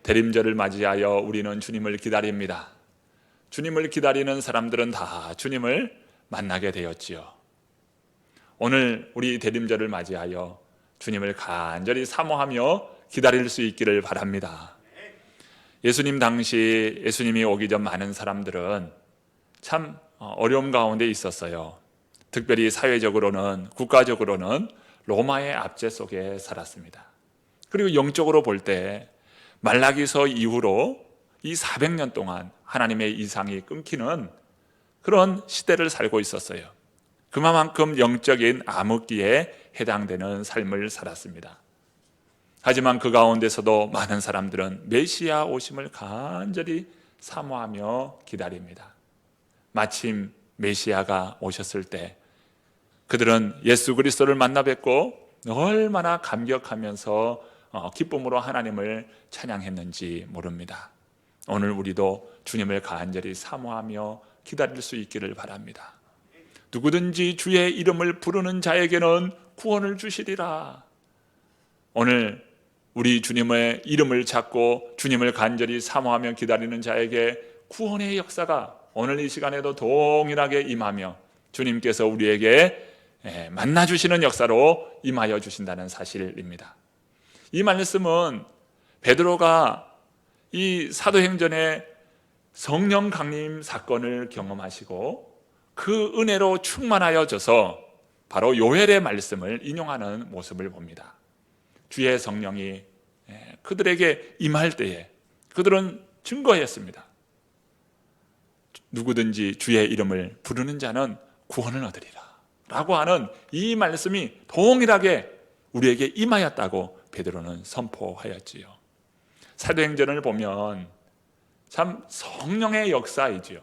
대림절을 맞이하여 우리는 주님을 기다립니다. 주님을 기다리는 사람들은 다 주님을 만나게 되었지요. 오늘 우리 대림절을 맞이하여 주님을 간절히 사모하며 기다릴 수 있기를 바랍니다. 예수님 당시 예수님이 오기 전 많은 사람들은 참 어려움 가운데 있었어요. 특별히 사회적으로는, 국가적으로는 로마의 압제 속에 살았습니다. 그리고 영적으로 볼 때 말라기서 이후로 이 400년 동안 하나님의 이상이 끊기는 그런 시대를 살고 있었어요. 그만큼 영적인 암흑기에 해당되는 삶을 살았습니다. 하지만 그 가운데서도 많은 사람들은 메시아 오심을 간절히 사모하며 기다립니다. 마침 메시아가 오셨을 때 그들은 예수 그리스도를 만나 뵙고 얼마나 감격하면서 기쁨으로 하나님을 찬양했는지 모릅니다. 오늘 우리도 주님을 간절히 사모하며 기다릴 수 있기를 바랍니다. 누구든지 주의 이름을 부르는 자에게는 구원을 주시리라. 오늘 우리 주님의 이름을 찾고 주님을 간절히 사모하며 기다리는 자에게 구원의 역사가 오늘 이 시간에도 동일하게 임하며 주님께서 우리에게 만나주시는 역사로 임하여 주신다는 사실입니다. 이 말씀은 베드로가 이 사도행전의 성령 강림 사건을 경험하시고 그 은혜로 충만하여져서 바로 요엘의 말씀을 인용하는 모습을 봅니다. 주의 성령이 그들에게 임할 때에 그들은 증거했습니다. 누구든지 주의 이름을 부르는 자는 구원을 얻으리라 라고 하는 이 말씀이 동일하게 우리에게 임하였다고 베드로는 선포하였지요. 사도행전을 보면 참 성령의 역사이지요.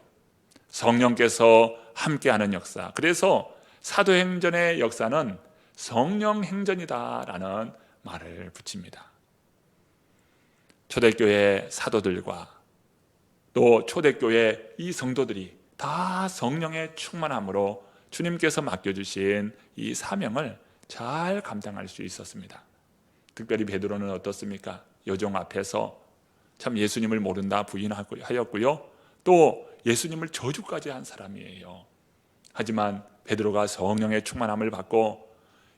성령께서 함께하는 역사. 그래서 사도행전의 역사는 성령행전이다라는 말을 붙입니다. 초대교회 사도들과 또 초대교회 이 성도들이 다 성령의 충만함으로 주님께서 맡겨주신 이 사명을 잘 감당할 수 있었습니다. 특별히 베드로는 어떻습니까? 여종 앞에서 참 예수님을 모른다 부인하였고요. 또 예수님을 저주까지 한 사람이에요. 하지만 베드로가 성령의 충만함을 받고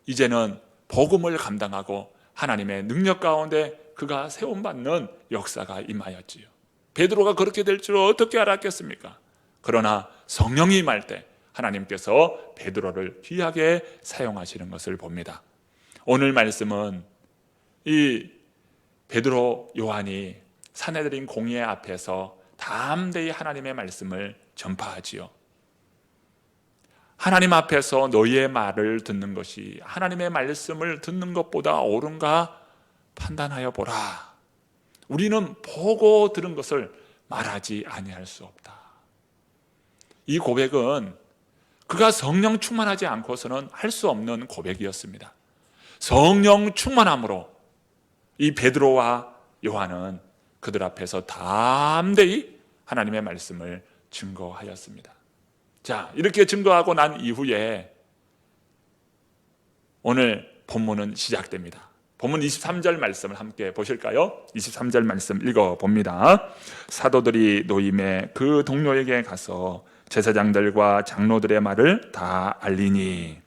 이제는 복음을 감당하고 하나님의 능력 가운데 그가 세움받는 역사가 임하였지요. 베드로가 그렇게 될 줄 어떻게 알았겠습니까? 그러나 성령이 임할 때 하나님께서 베드로를 귀하게 사용하시는 것을 봅니다. 오늘 말씀은 이 베드로 요한이 산헤드린 공회 앞에서 담대히 하나님의 말씀을 전파하지요. 하나님 앞에서 너희의 말을 듣는 것이 하나님의 말씀을 듣는 것보다 옳은가 판단하여 보라. 우리는 보고 들은 것을 말하지 아니할 수 없다. 이 고백은 그가 성령 충만하지 않고서는 할 수 없는 고백이었습니다. 성령 충만함으로 이 베드로와 요한은 그들 앞에서 담대히 하나님의 말씀을 증거하였습니다. 자, 이렇게 증거하고 난 이후에 오늘 본문은 시작됩니다. 본문 23절 말씀을 함께 보실까요? 23절 말씀 읽어봅니다. 사도들이 노임에 그 동료에게 가서 제사장들과 장로들의 말을 다 알리니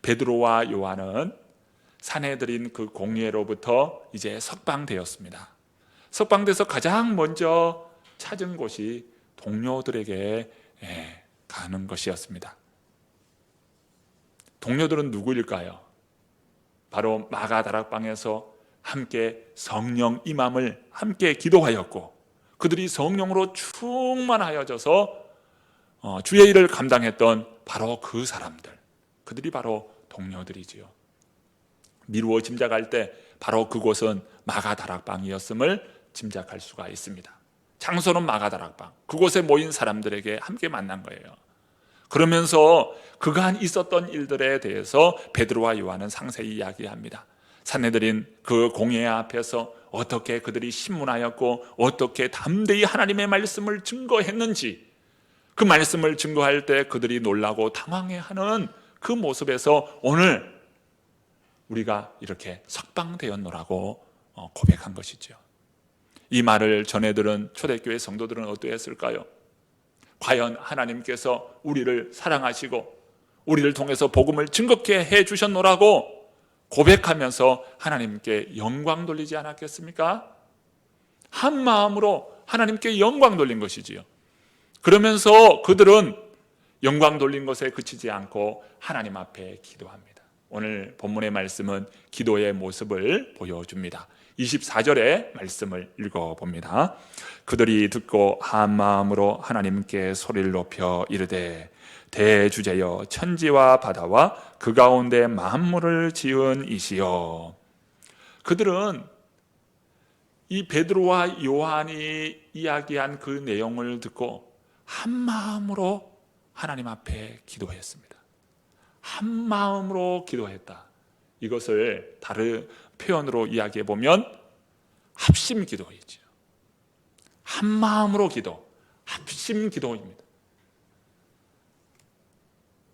베드로와 요한은 산헤드린 그 공회로부터 이제 석방되었습니다. 석방돼서 가장 먼저 찾은 곳이 동료들에게 가는 것이었습니다. 동료들은 누구일까요? 바로 마가다락방에서 함께 성령 임함을 함께 기도하였고 그들이 성령으로 충만하여져서 주의 일을 감당했던 바로 그 사람들, 그들이 바로 동료들이지요. 미루어 짐작할 때 바로 그곳은 마가다락방이었음을 짐작할 수가 있습니다. 장소는 마가다락방, 그곳에 모인 사람들에게 함께 만난 거예요. 그러면서 그간 있었던 일들에 대해서 베드로와 요한은 상세히 이야기합니다. 산헤드린 그 공회 앞에서 어떻게 그들이 신문하였고 어떻게 담대히 하나님의 말씀을 증거했는지, 그 말씀을 증거할 때 그들이 놀라고 당황해하는 그 모습에서 오늘 우리가 이렇게 석방되었노라고 고백한 것이죠. 이 말을 전해 들은 초대교회 성도들은 어떠했을까요? 과연 하나님께서 우리를 사랑하시고 우리를 통해서 복음을 증거케 해 주셨노라고 고백하면서 하나님께 영광 돌리지 않았겠습니까? 한 마음으로 하나님께 영광 돌린 것이지요. 그러면서 그들은 영광 돌린 것에 그치지 않고 하나님 앞에 기도합니다. 오늘 본문의 말씀은 기도의 모습을 보여줍니다. 24절의 말씀을 읽어봅니다. 그들이 듣고 한 마음으로 하나님께 소리를 높여 이르되 대주제여 천지와 바다와 그 가운데 만물을 지은 이시여. 그들은 이 베드로와 요한이 이야기한 그 내용을 듣고 한 마음으로 하나님 앞에 기도했습니다. 한 마음으로 기도했다. 이것을 다른 표현으로 이야기해 보면 합심 기도이죠. 한 마음으로 기도, 합심 기도입니다.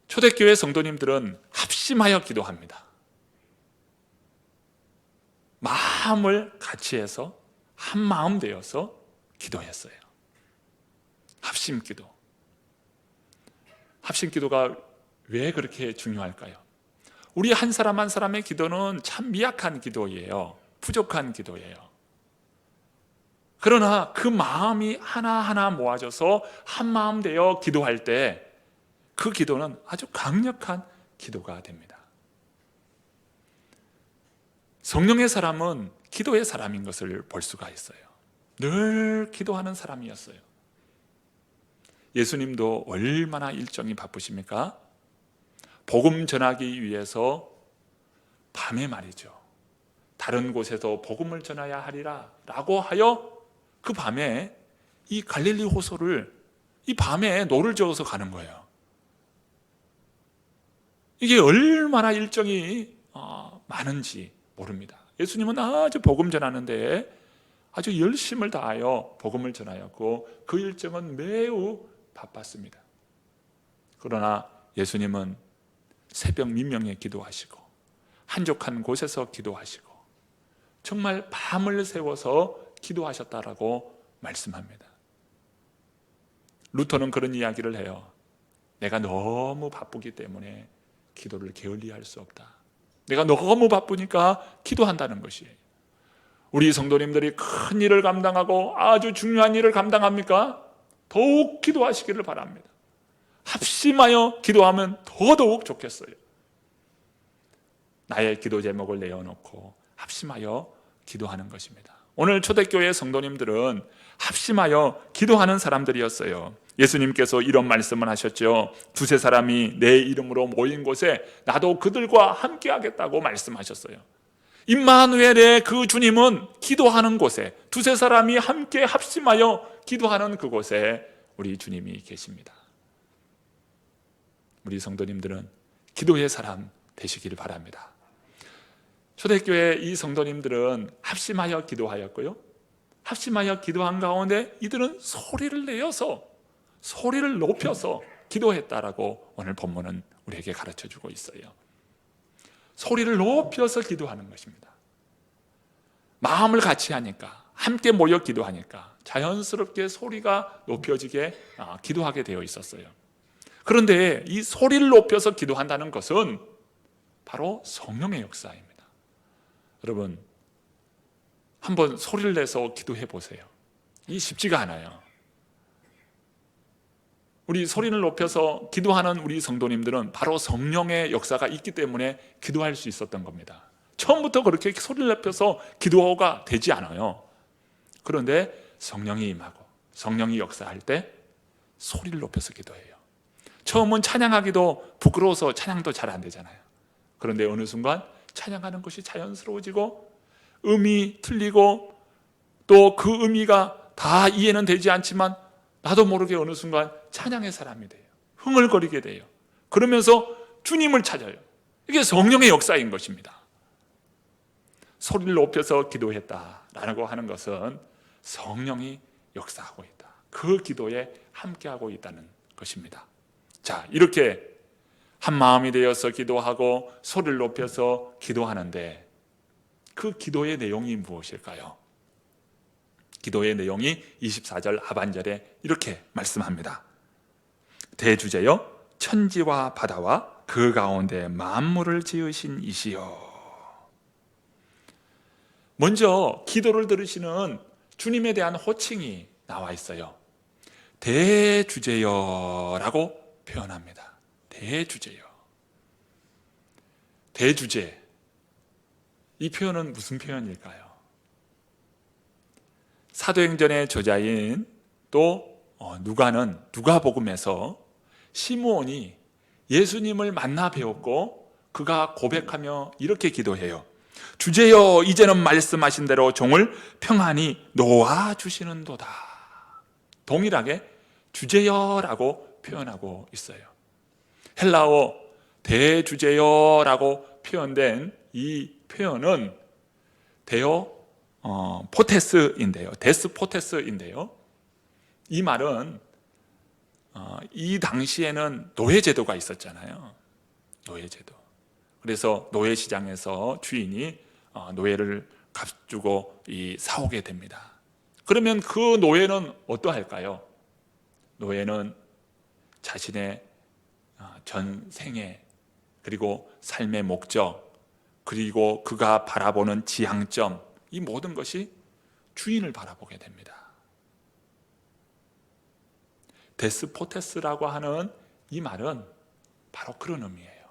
초대교회 성도님들은 합심하여 기도합니다. 마음을 같이 해서 한 마음 되어서 기도했어요. 합심 기도. 합심 기도가 왜 그렇게 중요할까요? 우리 한 사람 한 사람의 기도는 참 미약한 기도예요. 부족한 기도예요. 그러나 그 마음이 하나하나 모아져서 한 마음 되어 기도할 때 그 기도는 아주 강력한 기도가 됩니다. 성령의 사람은 기도의 사람인 것을 볼 수가 있어요. 늘 기도하는 사람이었어요. 예수님도 얼마나 일정이 바쁘십니까? 복음 전하기 위해서 밤에 말이죠, 다른 곳에서 복음을 전하야 하리라 라고 하여 그 밤에 이 갈릴리 호소를 이 밤에 노를 저어서 가는 거예요. 이게 얼마나 일정이 많은지 모릅니다. 예수님은 아주 복음 전하는데 아주 열심을 다하여 복음을 전하였고 그 일정은 매우 바빴습니다. 그러나 예수님은 새벽 민명에 기도하시고 한적한 곳에서 기도하시고 정말 밤을 새워서 기도하셨다라고 말씀합니다. 루터는 그런 이야기를 해요. 내가 너무 바쁘기 때문에 기도를 게을리할 수 없다. 내가 너무 바쁘니까 기도한다는 것이에요. 우리 성도님들이 큰 일을 감당하고 아주 중요한 일을 감당합니까? 더욱 기도하시기를 바랍니다. 합심하여 기도하면 더더욱 좋겠어요. 나의 기도 제목을 내어놓고 합심하여 기도하는 것입니다. 오늘 초대교회 성도님들은 합심하여 기도하는 사람들이었어요. 예수님께서 이런 말씀을 하셨죠. 두세 사람이 내 이름으로 모인 곳에 나도 그들과 함께 하겠다고 말씀하셨어요. 임마누엘의 그 주님은 기도하는 곳에, 두세 사람이 함께 합심하여 기도하는 그곳에 우리 주님이 계십니다. 우리 성도님들은 기도의 사람 되시기를 바랍니다. 초대교회 이 성도님들은 합심하여 기도하였고요, 합심하여 기도한 가운데 이들은 소리를 내어서, 소리를 높여서 기도했다라고 오늘 본문은 우리에게 가르쳐주고 있어요. 소리를 높여서 기도하는 것입니다. 마음을 같이 하니까, 함께 모여 기도하니까 자연스럽게 소리가 높여지게 기도하게 되어 있었어요. 그런데 이 소리를 높여서 기도한다는 것은 바로 성령의 역사입니다. 여러분, 한번 소리를 내서 기도해 보세요. 이 쉽지가 않아요. 우리 소리를 높여서 기도하는 우리 성도님들은 바로 성령의 역사가 있기 때문에 기도할 수 있었던 겁니다. 처음부터 그렇게 소리를 높여서 기도가 되지 않아요. 그런데 성령이 임하고 성령이 역사할 때 소리를 높여서 기도해요. 처음은 찬양하기도 부끄러워서 찬양도 잘 안 되잖아요. 그런데 어느 순간 찬양하는 것이 자연스러워지고 음이 틀리고 또 그 의미가 다 이해는 되지 않지만 나도 모르게 어느 순간 찬양의 사람이 돼요. 흥얼거리게 돼요. 그러면서 주님을 찾아요. 이게 성령의 역사인 것입니다. 소리를 높여서 기도했다라고 하는 것은 성령이 역사하고 있다. 그 기도에 함께하고 있다는 것입니다. 자, 이렇게 한 마음이 되어서 기도하고 소리를 높여서 기도하는데 그 기도의 내용이 무엇일까요? 기도의 내용이 24절 하반절에 이렇게 말씀합니다. 대주제여 천지와 바다와 그 가운데 만물을 지으신 이시여. 먼저 기도를 들으시는 주님에 대한 호칭이 나와 있어요. 대주제여라고 표현합니다. 대주제여. 대주제. 이 표현은 무슨 표현일까요? 사도행전의 저자인 또 누가는 누가복음에서 시므온이 예수님을 만나 배웠고 그가 고백하며 이렇게 기도해요. 주제여 이제는 말씀하신 대로 종을 평안히 놓아주시는도다. 동일하게 주제여라고 표현하고 있어요. 헬라어 대주제여라고 표현된 이 표현은 데오 포테스인데요. 데스 포테스인데요. 이 말은 이 당시에는 노예제도가 있었잖아요. 노예제도. 그래서 노예시장에서 주인이 노예를 값주고 사오게 됩니다. 그러면 그 노예는 어떠할까요? 노예는 자신의 전 생애 그리고 삶의 목적 그리고 그가 바라보는 지향점 이 모든 것이 주인을 바라보게 됩니다. 데스포테스라고 하는 이 말은 바로 그런 의미예요.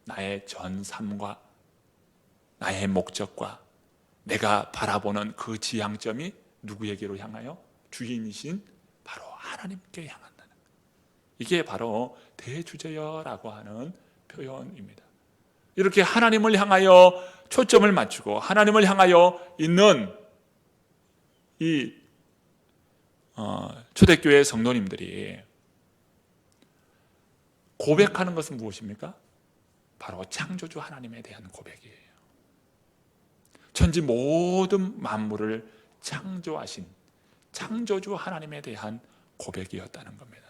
나의 전 삶과 나의 목적과 내가 바라보는 그 지향점이 누구에게로 향하여? 주인이신 바로 하나님께 향한다는 이게 바로 대주제여라고 하는 표현입니다. 이렇게 하나님을 향하여 초점을 맞추고 하나님을 향하여 있는 이 초대교회 성도님들이 고백하는 것은 무엇입니까? 바로 창조주 하나님에 대한 고백이에요. 천지 모든 만물을 창조하신 창조주 하나님에 대한 고백이었다는 겁니다.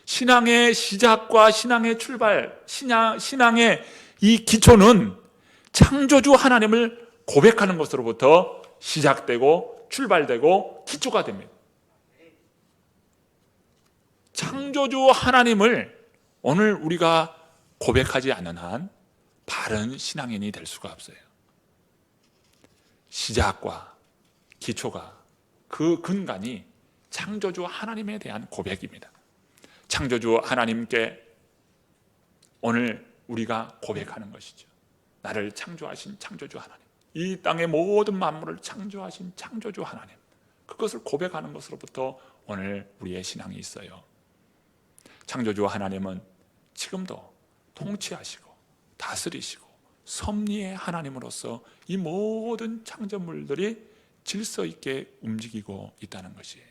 신앙의 시작과 신앙의 출발, 신앙의 이 기초는 창조주 하나님을 고백하는 것으로부터 시작되고 출발되고 기초가 됩니다. 창조주 하나님을 오늘 우리가 고백하지 않는 한 바른 신앙인이 될 수가 없어요. 시작과 기초가 그 근간이 창조주 하나님에 대한 고백입니다. 창조주 하나님께 오늘 우리가 고백하는 것이죠. 나를 창조하신 창조주 하나님, 이 땅의 모든 만물을 창조하신 창조주 하나님, 그것을 고백하는 것으로부터 오늘 우리의 신앙이 있어요. 창조주 하나님은 지금도 통치하시고 다스리시고 섭리의 하나님으로서 이 모든 창조물들이 질서 있게 움직이고 있다는 것이에요.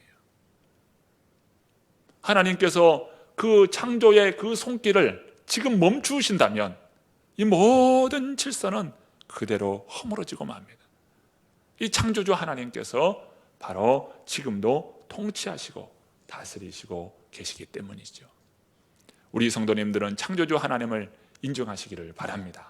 하나님께서 그 창조의 그 손길을 지금 멈추신다면 이 모든 질서는 그대로 허물어지고 맙니다. 이 창조주 하나님께서 바로 지금도 통치하시고 다스리시고 계시기 때문이죠. 우리 성도님들은 창조주 하나님을 인정하시기를 바랍니다.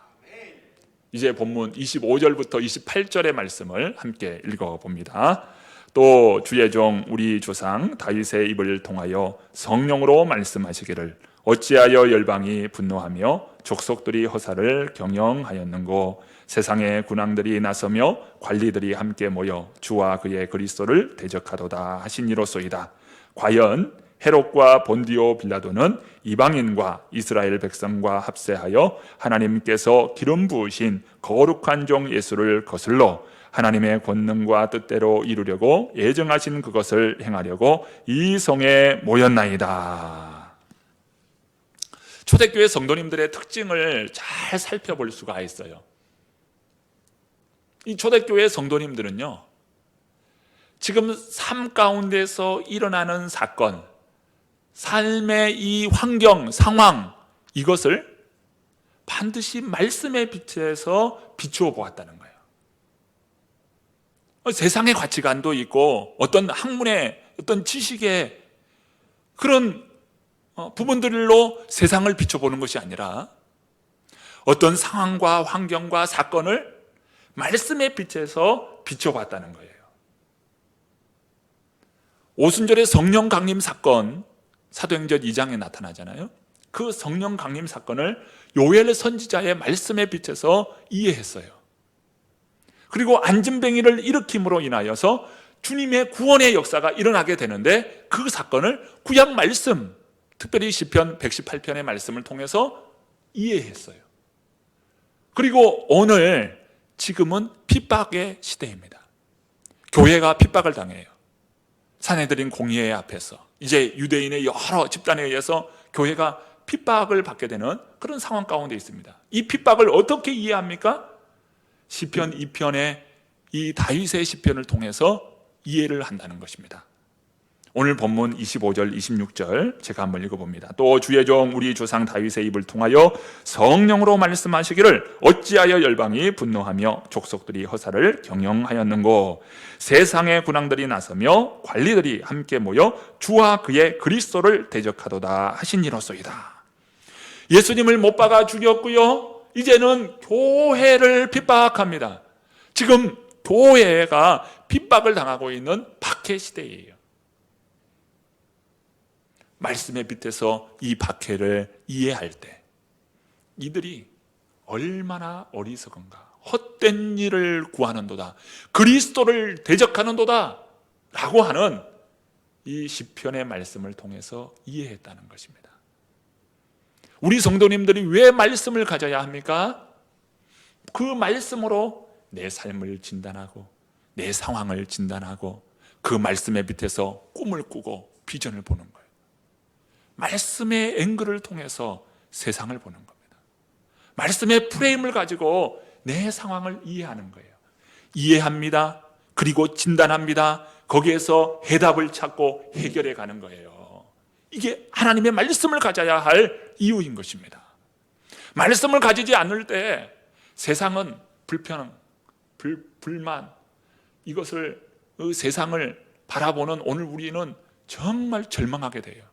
이제 본문 25절부터 28절의 말씀을 함께 읽어봅니다. 또 주의 종 우리 조상 다윗의 입을 통하여 성령으로 말씀하시기를 어찌하여 열방이 분노하며 족속들이 허사를 경영하였는고 세상의 군왕들이 나서며 관리들이 함께 모여 주와 그의 그리스도를 대적하도다 하시니로소이다. 과연 헤롯과 본디오 빌라도는 이방인과 이스라엘 백성과 합세하여 하나님께서 기름 부으신 거룩한 종 예수를 거슬러 하나님의 권능과 뜻대로 이루려고 예정하신 그것을 행하려고 이 성에 모였나이다. 초대교회 성도님들의 특징을 잘 살펴볼 수가 있어요. 이 초대교회 성도님들은요, 지금 삶 가운데서 일어나는 사건, 삶의 이 환경, 상황, 이것을 반드시 말씀의 빛에서 비추어 보았다는 거예요. 세상의 가치관도 있고 어떤 학문의 어떤 지식의 그런 부분들로 세상을 비춰보는 것이 아니라 어떤 상황과 환경과 사건을 말씀의 빛에서 비춰봤다는 거예요. 오순절의 성령 강림 사건, 사도행전 2장에 나타나잖아요. 그 성령 강림 사건을 요엘 선지자의 말씀에 비춰서 이해했어요. 그리고 안진뱅이를 일으킴으로 인하여서 주님의 구원의 역사가 일어나게 되는데, 그 사건을 구약 말씀, 특별히 시편 118편의 말씀을 통해서 이해했어요. 그리고 오늘 지금은 핍박의 시대입니다. 교회가 핍박을 당해요. 산헤드린 공의회 앞에서 이제 유대인의 여러 집단에 의해서 교회가 핍박을 받게 되는 그런 상황 가운데 있습니다. 이 핍박을 어떻게 이해합니까? 시편 2편의 이 다윗의 시편을 통해서 이해를 한다는 것입니다. 오늘 본문 25절 26절 제가 한번 읽어봅니다. 또 주의 종 우리 조상 다윗의 입을 통하여 성령으로 말씀하시기를 어찌하여 열방이 분노하며 족속들이 허사를 경영하였는고, 세상의 군왕들이 나서며 관리들이 함께 모여 주와 그의 그리스도를 대적하도다 하시니로소이다. 예수님을 못 박아 죽였고요, 이제는 교회를 핍박합니다. 지금 교회가 핍박을 당하고 있는 박해 시대예요. 말씀의 빛에서 이 박해를 이해할 때 이들이 얼마나 어리석은가, 헛된 일을 구하는도다, 그리스도를 대적하는도다 라고 하는 이 시편의 말씀을 통해서 이해했다는 것입니다. 우리 성도님들이 왜 말씀을 가져야 합니까? 그 말씀으로 내 삶을 진단하고 내 상황을 진단하고 그 말씀의 빛에서 꿈을 꾸고 비전을 보는 거예요. 말씀의 앵글을 통해서 세상을 보는 겁니다. 말씀의 프레임을 가지고 내 상황을 이해하는 거예요. 이해합니다. 그리고 진단합니다. 거기에서 해답을 찾고 해결해 가는 거예요. 이게 하나님의 말씀을 가져야 할 이유인 것입니다. 말씀을 가지지 않을 때 세상은 불평, 불만, 이것을 세상을 바라보는 오늘 우리는 정말 절망하게 돼요.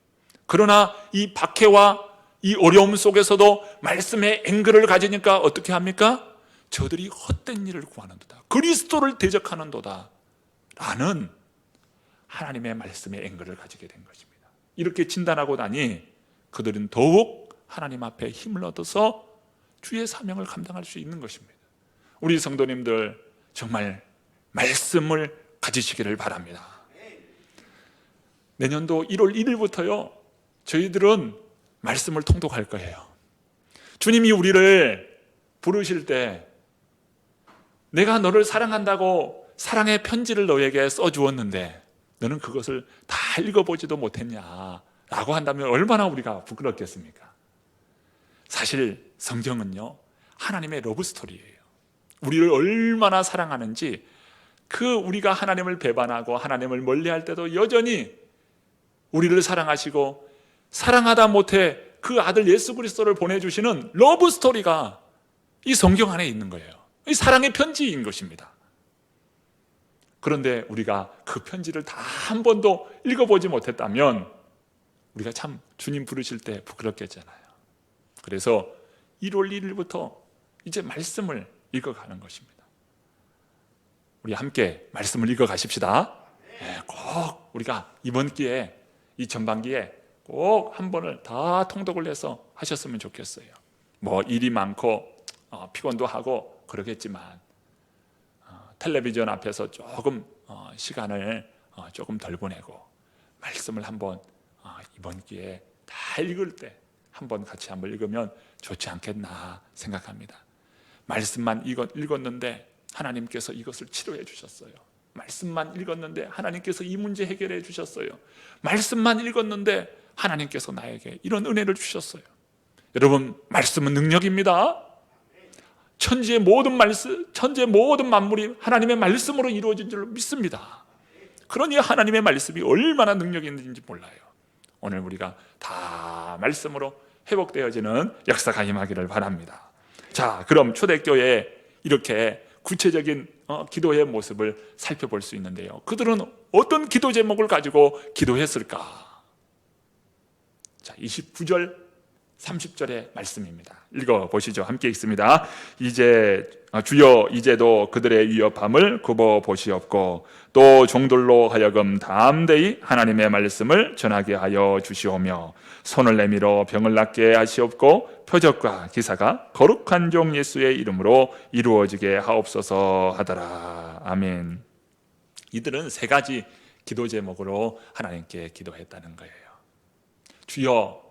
그러나 이 박해와 이 어려움 속에서도 말씀의 앵글을 가지니까 어떻게 합니까? 저들이 헛된 일을 구하는도다, 그리스도를 대적하는도다 라는 하나님의 말씀의 앵글을 가지게 된 것입니다. 이렇게 진단하고 나니 그들은 더욱 하나님 앞에 힘을 얻어서 주의 사명을 감당할 수 있는 것입니다. 우리 성도님들 정말 말씀을 가지시기를 바랍니다. 내년도 1월 1일부터요 저희들은 말씀을 통독할 거예요. 주님이 우리를 부르실 때 내가 너를 사랑한다고 사랑의 편지를 너에게 써주었는데 너는 그것을 다 읽어보지도 못했냐 라고 한다면 얼마나 우리가 부끄럽겠습니까? 사실 성경은요 하나님의 러브스토리예요. 우리를 얼마나 사랑하는지, 그 우리가 하나님을 배반하고 하나님을 멀리할 때도 여전히 우리를 사랑하시고 사랑하다 못해 그 아들 예수 그리스도를 보내주시는 러브스토리가 이 성경 안에 있는 거예요. 이 사랑의 편지인 것입니다. 그런데 우리가 그 편지를 다 한 번도 읽어보지 못했다면 우리가 참 주님 부르실 때 부끄럽겠잖아요. 그래서 1월 1일부터 이제 말씀을 읽어가는 것입니다. 우리 함께 말씀을 읽어가십시다. 네, 꼭 우리가 이번 기회에, 이 전반기에 꼭 한 번을 다 통독을 해서 하셨으면 좋겠어요. 뭐 일이 많고 피곤도 하고 그러겠지만 텔레비전 앞에서 조금 시간을 조금 덜 보내고 말씀을 한번 이번 기회에 다 읽을 때 한번 같이 한번 읽으면 좋지 않겠나 생각합니다. 말씀만 읽었는데 하나님께서 이것을 치료해 주셨어요. 말씀만 읽었는데 하나님께서 이 문제 해결해 주셨어요. 말씀만 읽었는데 하나님께서 나에게 이런 은혜를 주셨어요. 여러분, 말씀은 능력입니다. 천지의 모든 만물이 하나님의 말씀으로 이루어진 줄 믿습니다. 그러니 하나님의 말씀이 얼마나 능력이 있는지 몰라요. 오늘 우리가 다 말씀으로 회복되어지는 역사가 임하기를 바랍니다. 자, 그럼 초대교회에 이렇게 구체적인 기도의 모습을 살펴볼 수 있는데요, 그들은 어떤 기도 제목을 가지고 기도했을까? 자, 29절 30절의 말씀입니다. 읽어보시죠. 함께 읽습니다. 주여 이제도 그들의 위협함을 굽어 보시옵고 또 종들로 하여금 담대히 하나님의 말씀을 전하게 하여 주시오며 손을 내밀어 병을 낫게 하시옵고 표적과 기사가 거룩한 종 예수의 이름으로 이루어지게 하옵소서 하더라. 아멘. 이들은 세 가지 기도 제목으로 하나님께 기도했다는 거예요. 주여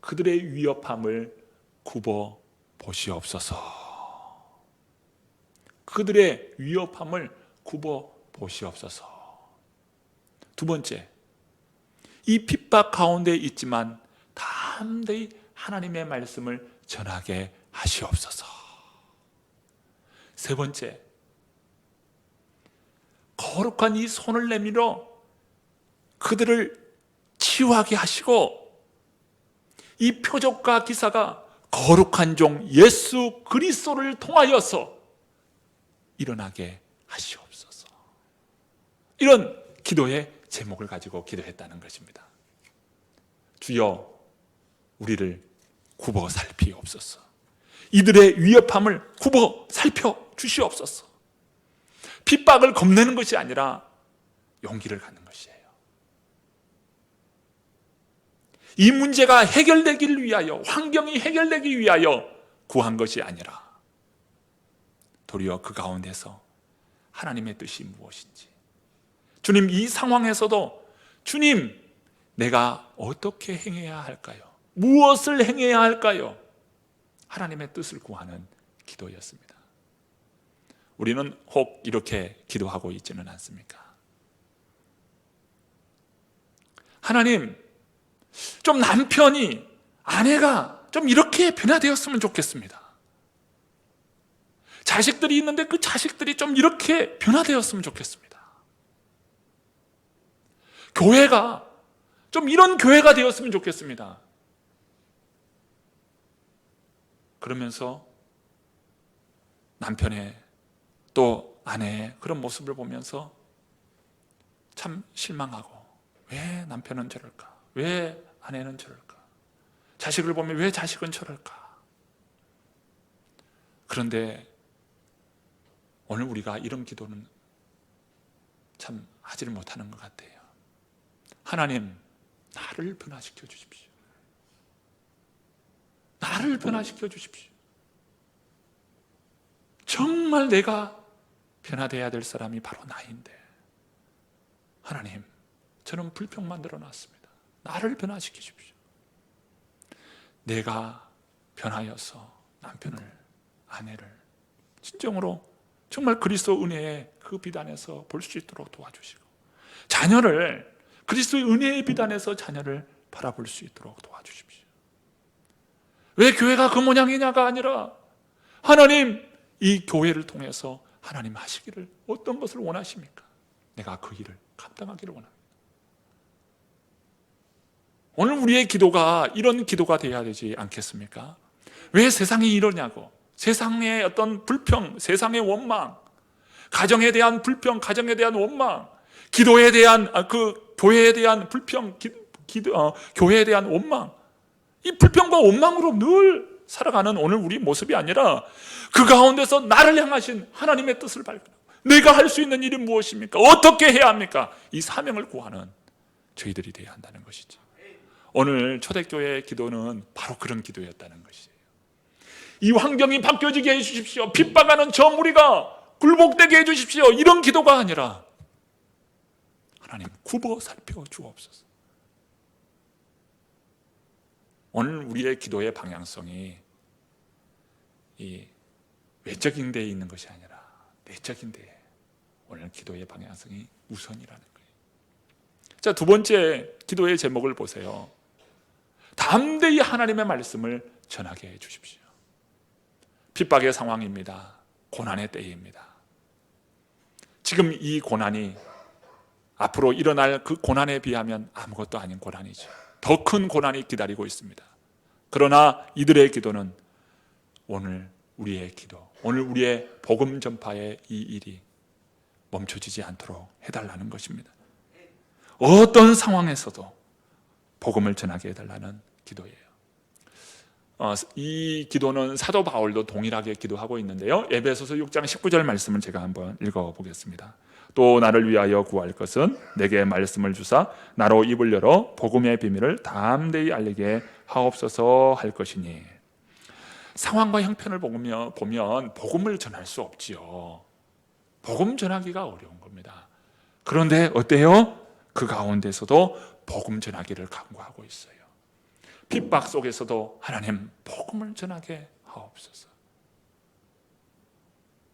그들의 위협함을 굽어 보시옵소서. 그들의 위협함을 굽어 보시옵소서. 두 번째, 이 핍박 가운데 있지만 담대히 하나님의 말씀을 전하게 하시옵소서. 세 번째, 거룩한 이 손을 내밀어 그들을 치유하게 하시고 이 표적과 기사가 거룩한 종 예수 그리스도를 통하여서 일어나게 하시옵소서. 이런 기도의 제목을 가지고 기도했다는 것입니다. 주여 우리를 굽어 살피옵소서. 이들의 위협함을 굽어 살펴 주시옵소서. 핍박을 겁내는 것이 아니라 용기를 갖는 것이에요. 이 문제가 해결되기를 위하여, 환경이 해결되기 위하여 구한 것이 아니라 도리어 그 가운데서 하나님의 뜻이 무엇인지, 주님 이 상황에서도 주님 내가 어떻게 행해야 할까요? 무엇을 행해야 할까요? 하나님의 뜻을 구하는 기도였습니다. 우리는 혹 이렇게 기도하고 있지는 않습니까? 하나님, 좀 남편이, 아내가 좀 이렇게 변화되었으면 좋겠습니다. 자식들이 있는데 그 자식들이 좀 이렇게 변화되었으면 좋겠습니다. 교회가 좀 이런 교회가 되었으면 좋겠습니다. 그러면서 남편의 또 아내의 그런 모습을 보면서 참 실망하고, 왜 남편은 저럴까? 왜 아내는 저럴까? 자식을 보면 왜 자식은 저럴까? 그런데 오늘 우리가 이런 기도는 참 하지를 못하는 것 같아요. 하나님, 나를 변화시켜 주십시오. 나를 변화시켜 주십시오. 정말 내가 변화되어야 될 사람이 바로 나인데, 하나님, 저는 불평 만들어 놨습니다. 나를 변화시켜 주십시오. 내가 변하여서 남편을, 아내를 진정으로 정말 그리스도 은혜의 그 빛 안에서 볼 수 있도록 도와주시고, 자녀를 그리스도의 은혜의 빛 안에서 자녀를 바라볼 수 있도록 도와주십시오. 왜 교회가 그 모양이냐가 아니라, 하나님 이 교회를 통해서 하나님 하시기를 어떤 것을 원하십니까? 내가 그 일을 감당하기를 원합니다. 오늘 우리의 기도가 이런 기도가 되어야 되지 않겠습니까? 왜 세상이 이러냐고, 세상의 어떤 불평, 세상의 원망, 가정에 대한 불평, 가정에 대한 원망, 기도에 대한 교회에 대한 불평, 교회에 대한 원망, 이 불평과 원망으로 늘 살아가는 오늘 우리 모습이 아니라, 그 가운데서 나를 향하신 하나님의 뜻을 발견하고, 내가 할 수 있는 일이 무엇입니까? 어떻게 해야 합니까? 이 사명을 구하는 저희들이 되어야 한다는 것이죠. 오늘 초대교회의 기도는 바로 그런 기도였다는 것이에요. 이 환경이 바뀌어지게 해주십시오. 핍박하는 저 무리가 굴복되게 해주십시오. 이런 기도가 아니라, 하나님 굽어 살펴 주옵소서. 오늘 우리의 기도의 방향성이 이 외적인 데에 있는 것이 아니라 내적인 데에 오늘 기도의 방향성이 우선이라는 거예요. 자, 두 번째 기도의 제목을 보세요. 담대히 하나님의 말씀을 전하게 해 주십시오. 핍박의 상황입니다. 고난의 때입니다. 지금 이 고난이 앞으로 일어날 그 고난에 비하면 아무것도 아닌 고난이죠. 더 큰 고난이 기다리고 있습니다. 그러나 이들의 기도는 오늘 우리의 기도, 오늘 우리의 복음 전파의 이 일이 멈춰지지 않도록 해달라는 것입니다. 어떤 상황에서도 복음을 전하게 해달라는 기도예요. 이 기도는 사도 바울도 동일하게 기도하고 있는데요. 에베소서 6장 19절 말씀을 제가 한번 읽어보겠습니다. 또 나를 위하여 구할 것은 내게 말씀을 주사 나로 입을 열어 복음의 비밀을 담대히 알리게 하옵소서 할 것이니. 상황과 형편을 보면 복음을 전할 수 없지요. 복음 전하기가 어려운 겁니다. 그런데 어때요? 그 가운데서도 복음 전하기를 간구하고 있어요. 핍박 속에서도 하나님 복음을 전하게 하옵소서.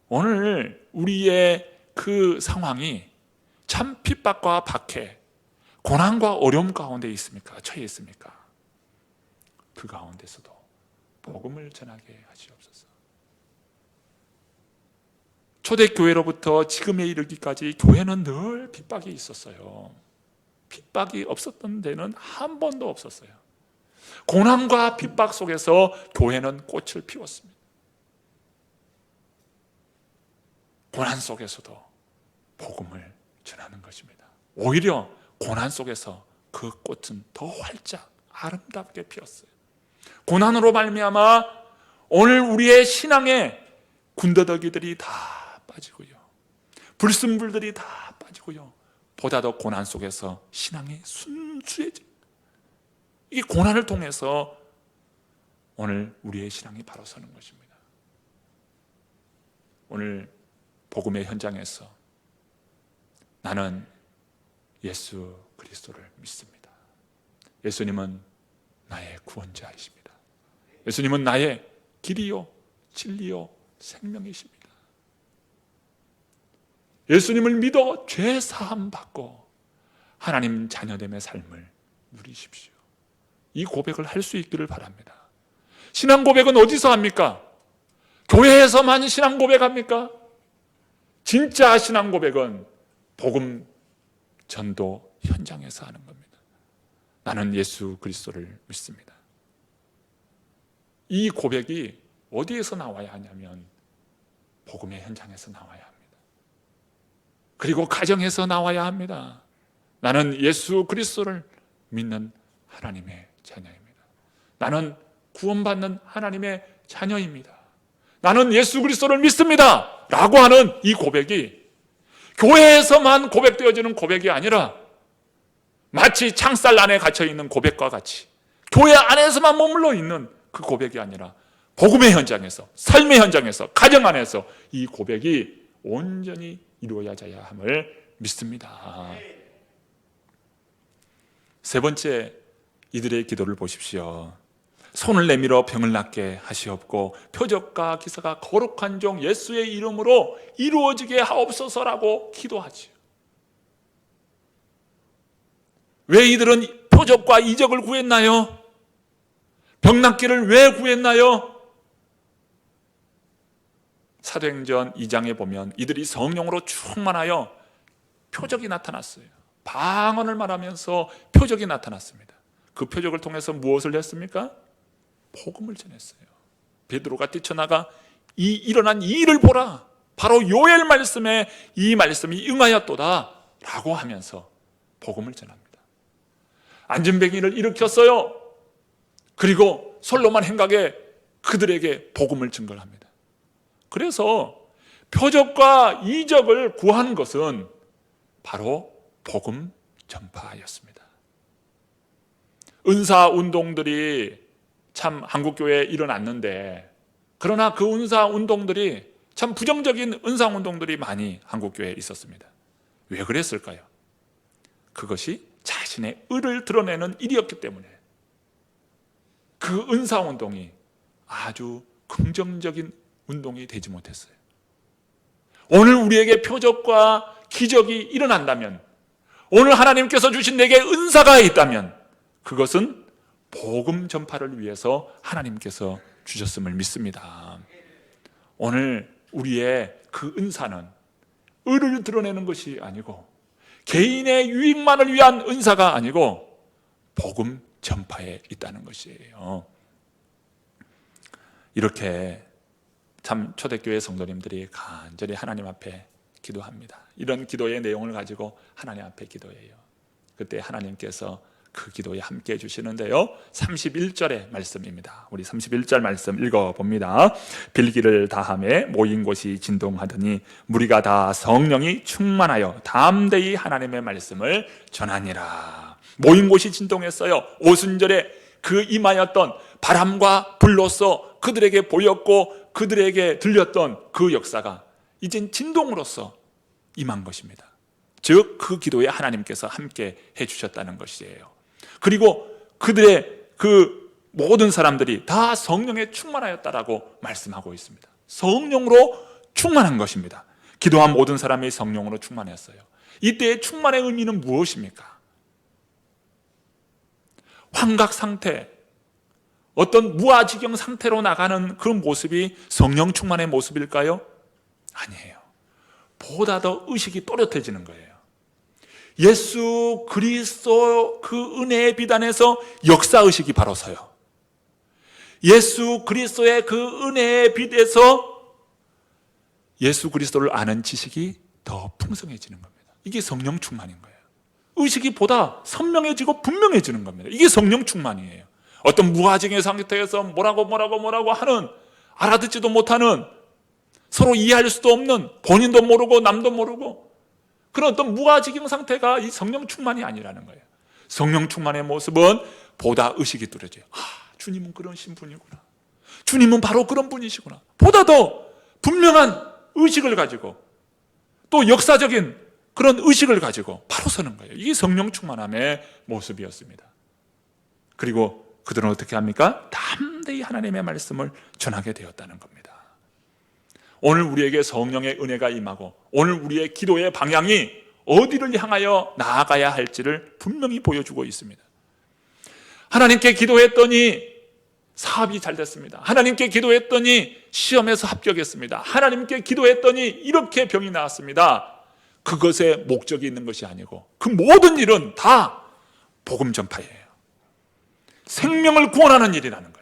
오늘 우리의 그 상황이 참 핍박과 박해, 고난과 어려움 가운데 있습니까? 처해 있습니까? 그 가운데서도 복음을 전하게 하시옵소서. 초대교회로부터 지금에 이르기까지 교회는 늘 핍박이 있었어요. 핍박이 없었던 데는 한 번도 없었어요. 고난과 핍박 속에서 교회는 꽃을 피웠습니다. 고난 속에서도 복음을 전하는 것입니다. 오히려 고난 속에서 그 꽃은 더 활짝 아름답게 피었어요. 고난으로 말미암아 오늘 우리의 신앙의 군더더기들이 다 빠지고요, 불순물들이 다 빠지고요, 보다 더 고난 속에서 신앙이 순수해집니다. 이 고난을 통해서 오늘 우리의 신앙이 바로 서는 것입니다. 오늘 복음의 현장에서 나는 예수 그리스도를 믿습니다. 예수님은 나의 구원자이십니다. 예수님은 나의 길이요 진리요 생명이십니다. 예수님을 믿어 죄 사함 받고 하나님 자녀됨의 삶을 누리십시오. 이 고백을 할 수 있기를 바랍니다. 신앙 고백은 어디서 합니까? 교회에서만 신앙 고백합니까? 진짜 신앙 고백은 복음 전도 현장에서 하는 겁니다. 나는 예수 그리스도를 믿습니다. 이 고백이 어디에서 나와야 하냐면 복음의 현장에서 나와야 합니다. 그리고 가정에서 나와야 합니다. 나는 예수 그리스도를 믿는 하나님의 자녀입니다. 나는 구원받는 하나님의 자녀입니다. 나는 예수 그리스도를 믿습니다 라고 하는 이 고백이 교회에서만 고백되어지는 고백이 아니라 마치 창살 안에 갇혀있는 고백과 같이 교회 안에서만 머물러 있는 그 고백이 아니라 복음의 현장에서, 삶의 현장에서, 가정 안에서 이 고백이 온전히 이루어져야 함을 믿습니다. 세 번째, 이들의 기도를 보십시오. 손을 내밀어 병을 낫게 하시옵고 표적과 기사가 거룩한 종 예수의 이름으로 이루어지게 하옵소서라고 기도하지요. 왜 이들은 표적과 이적을 구했나요? 병 낫기를 왜 구했나요? 사도행전 2장에 보면 이들이 성령으로 충만하여 표적이 나타났어요. 방언을 말하면서 표적이 나타났습니다. 그 표적을 통해서 무엇을 했습니까? 복음을 전했어요. 베드로가 뛰쳐나가 이 일어난 이 일을 보라, 바로 요엘 말씀에 이 말씀이 응하였도다 라고 하면서 복음을 전합니다. 안진뱅이를 일으켰어요. 그리고 솔로몬 행각에 그들에게 복음을 증거합니다. 그래서 표적과 이적을 구하는 것은 바로 복음 전파였습니다. 은사 운동들이 참 한국교회에 일어났는데, 그러나 그 은사 운동들이 참 부정적인 은사 운동들이 많이 한국교회에 있었습니다. 왜 그랬을까요? 그것이 자신의 의를 드러내는 일이었기 때문에 그 은사 운동이 아주 긍정적인 운동이 되지 못했어요. 오늘 우리에게 표적과 기적이 일어난다면, 오늘 하나님께서 주신 내게 은사가 있다면 그것은 복음 전파를 위해서 하나님께서 주셨음을 믿습니다. 오늘 우리의 그 은사는 의를 드러내는 것이 아니고 개인의 유익만을 위한 은사가 아니고 복음 전파에 있다는 것이에요. 이렇게 참 초대교회 성도님들이 간절히 하나님 앞에 기도합니다. 이런 기도의 내용을 가지고 하나님 앞에 기도해요. 그때 하나님께서 그 기도에 함께 해주시는데요, 31절의 말씀입니다. 우리 31절 말씀 읽어봅니다. 빌기를 다하매 모인 곳이 진동하더니 무리가 다 성령이 충만하여 담대히 하나님의 말씀을 전하니라. 모인 곳이 진동했어요. 오순절에 그 임하였던 바람과 불로서 그들에게 보였고 그들에게 들렸던 그 역사가 이젠 진동으로서 임한 것입니다. 즉 그 기도에 하나님께서 함께 해주셨다는 것이에요. 그리고 그들의 그 모든 사람들이 다 성령에 충만하였다라고 말씀하고 있습니다. 성령으로 충만한 것입니다. 기도한 모든 사람이 성령으로 충만했어요. 이때의 충만의 의미는 무엇입니까? 환각 상태, 어떤 무아지경 상태로 나가는 그 모습이 성령 충만의 모습일까요? 아니에요. 보다 더 의식이 또렷해지는 거예요. 예수 그리스도 그 은혜의 비단에서 역사의식이 바로 서요. 예수 그리스도의 그 은혜의 빛에서 예수 그리스도를 아는 지식이 더 풍성해지는 겁니다. 이게 성령 충만인 거예요. 의식이 보다 선명해지고 분명해지는 겁니다. 이게 성령 충만이에요. 어떤 무아지경의 상태에서 뭐라고 하는, 알아듣지도 못하는, 서로 이해할 수도 없는, 본인도 모르고 남도 모르고 그런 어떤 무아지경 상태가 이 성령 충만이 아니라는 거예요. 성령 충만의 모습은 보다 의식이 뚜렷해져요. 주님은 그런 신분이구나, 주님은 바로 그런 분이시구나, 보다 더 분명한 의식을 가지고 또 역사적인 그런 의식을 가지고 바로 서는 거예요. 이게 성령 충만함의 모습이었습니다. 그리고 그들은 어떻게 합니까? 담대히 하나님의 말씀을 전하게 되었다는 겁니다. 오늘 우리에게 성령의 은혜가 임하고 오늘 우리의 기도의 방향이 어디를 향하여 나아가야 할지를 분명히 보여주고 있습니다. 하나님께 기도했더니 사업이 잘 됐습니다. 하나님께 기도했더니 시험에서 합격했습니다. 하나님께 기도했더니 이렇게 병이 나았습니다. 그것에 목적이 있는 것이 아니고 그 모든 일은 다 복음 전파예요. 생명을 구원하는 일이라는 거예요.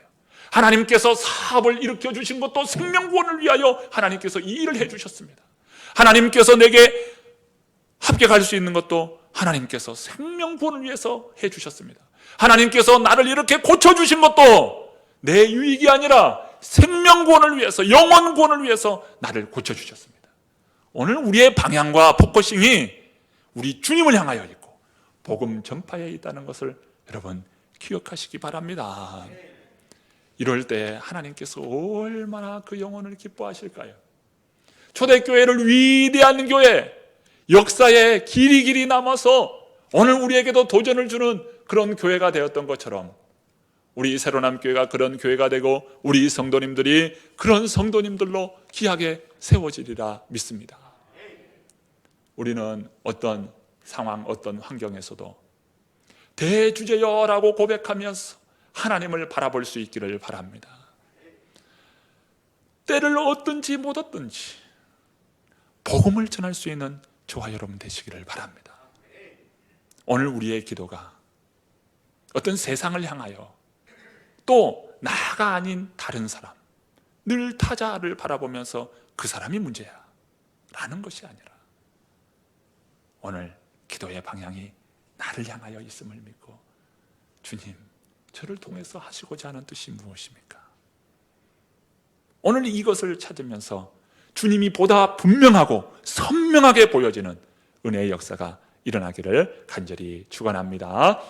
하나님께서 사업을 일으켜 주신 것도 생명 구원을 위하여 하나님께서 이 일을 해주셨습니다. 하나님께서 내게 합격할 수 있는 것도 하나님께서 생명 구원을 위해서 해주셨습니다. 하나님께서 나를 이렇게 고쳐주신 것도 내 유익이 아니라 생명 구원을 위해서, 영원 구원을 위해서 나를 고쳐주셨습니다. 오늘 우리의 방향과 포커싱이 우리 주님을 향하여 있고 복음 전파에 있다는 것을 여러분 기억하시기 바랍니다. 이럴 때 하나님께서 얼마나 그 영혼을 기뻐하실까요? 초대교회를 위대한 교회, 역사에 길이 남아서 오늘 우리에게도 도전을 주는 그런 교회가 되었던 것처럼 우리 새로남 교회가 그런 교회가 되고 우리 성도님들이 그런 성도님들로 귀하게 세워지리라 믿습니다. 우리는 어떤 상황, 어떤 환경에서도 대주제여라고 고백하면서 하나님을 바라볼 수 있기를 바랍니다. 때를 얻든지 못 얻든지 복음을 전할 수 있는 저와 여러분 되시기를 바랍니다. 오늘 우리의 기도가 어떤 세상을 향하여 또 나가 아닌 다른 사람, 늘 타자를 바라보면서 그 사람이 문제야 라는 것이 아니라 오늘 기도의 방향이 나를 향하여 있음을 믿고 주님, 저를 통해서 하시고자 하는 뜻이 무엇입니까? 오늘 이것을 찾으면서 주님이 보다 분명하고 선명하게 보여지는 은혜의 역사가 일어나기를 간절히 축원합니다.